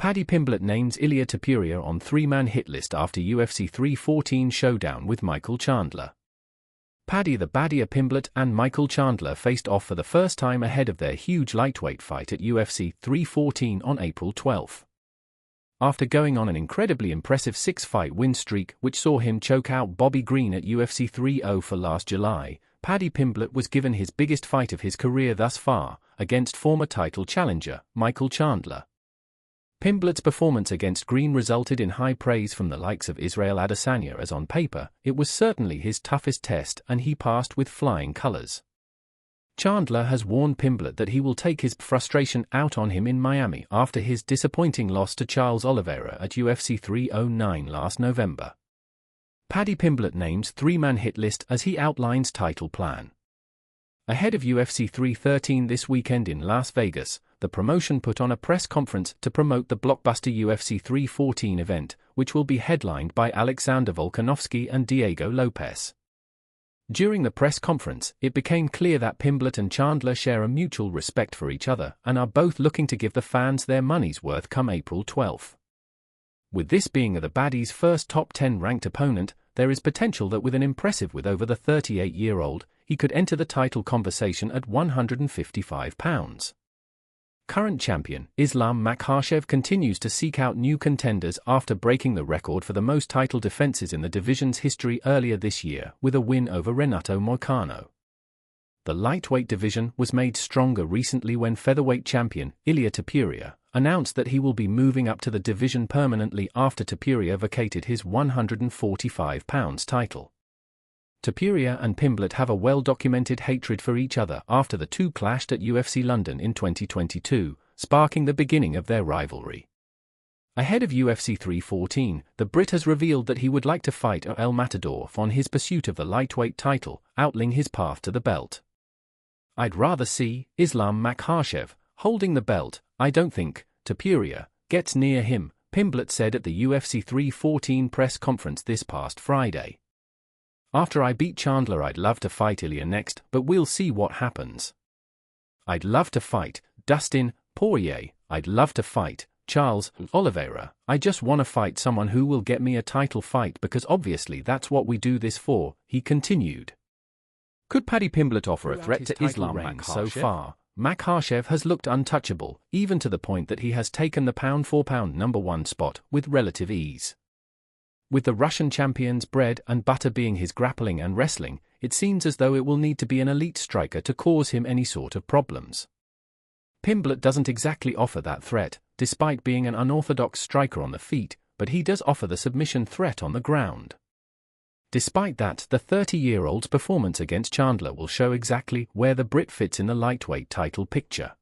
Paddy Pimblett names Ilia Topuria on three-man hit list after UFC 314 showdown with Michael Chandler. Paddy Pimblett and Michael Chandler faced off for the first time ahead of their huge lightweight fight at UFC 314 on April 12. After going on an incredibly impressive 6-fight win streak which saw him choke out Bobby Green at UFC 304 last July, Paddy Pimblett was given his biggest fight of his career thus far, against former title challenger Michael Chandler. Pimblett's performance against Green resulted in high praise from the likes of Israel Adesanya, as on paper, it was certainly his toughest test and he passed with flying colors. Chandler has warned Pimblett that he will take his frustration out on him in Miami after his disappointing loss to Charles Oliveira at UFC 309 last November. Paddy Pimblett names three-man hit list as he outlines title plan. Ahead of UFC 313 this weekend in Las Vegas, the promotion put on a press conference to promote the blockbuster UFC 314 event, which will be headlined by Alexander Volkanovski and Diego Lopes. During the press conference, it became clear that Pimblett and Chandler share a mutual respect for each other and are both looking to give the fans their money's worth come April 12. With this being the Baddies' first top 10 ranked opponent, there is potential that with over the 38-year-old, he could enter the title conversation at 155 pounds. Current champion Islam Makhachev continues to seek out new contenders after breaking the record for the most title defenses in the division's history earlier this year with a win over Renato Moicano. The lightweight division was made stronger recently when featherweight champion Ilia Topuria announced that he will be moving up to the division permanently after Topuria vacated his 145 pounds title. Topuria and Pimblett have a well-documented hatred for each other after the two clashed at UFC London in 2022, sparking the beginning of their rivalry. Ahead of UFC 314, the Brit has revealed that he would like to fight El Matador on his pursuit of the lightweight title, outlining his path to the belt. "I'd rather see Islam Makhachev holding the belt. I don't think Topuria gets near him," Pimblett said at the UFC 314 press conference this past Friday. "After I beat Chandler, I'd love to fight Ilia next, but we'll see what happens. I'd love to fight Dustin Poirier. I'd love to fight Charles Oliveira. I just want to fight someone who will get me a title fight because obviously that's what we do this for," he continued. Could Paddy Pimblett offer a threat to Islam Makhachev? So far, Makhachev has looked untouchable, even to the point that he has taken the pound-for-pound #1 spot with relative ease. With the Russian champion's bread and butter being his grappling and wrestling, it seems as though it will need to be an elite striker to cause him any sort of problems. Pimblett doesn't exactly offer that threat, despite being an unorthodox striker on the feet, but he does offer the submission threat on the ground. Despite that, the 30-year-old's performance against Chandler will show exactly where the Brit fits in the lightweight title picture.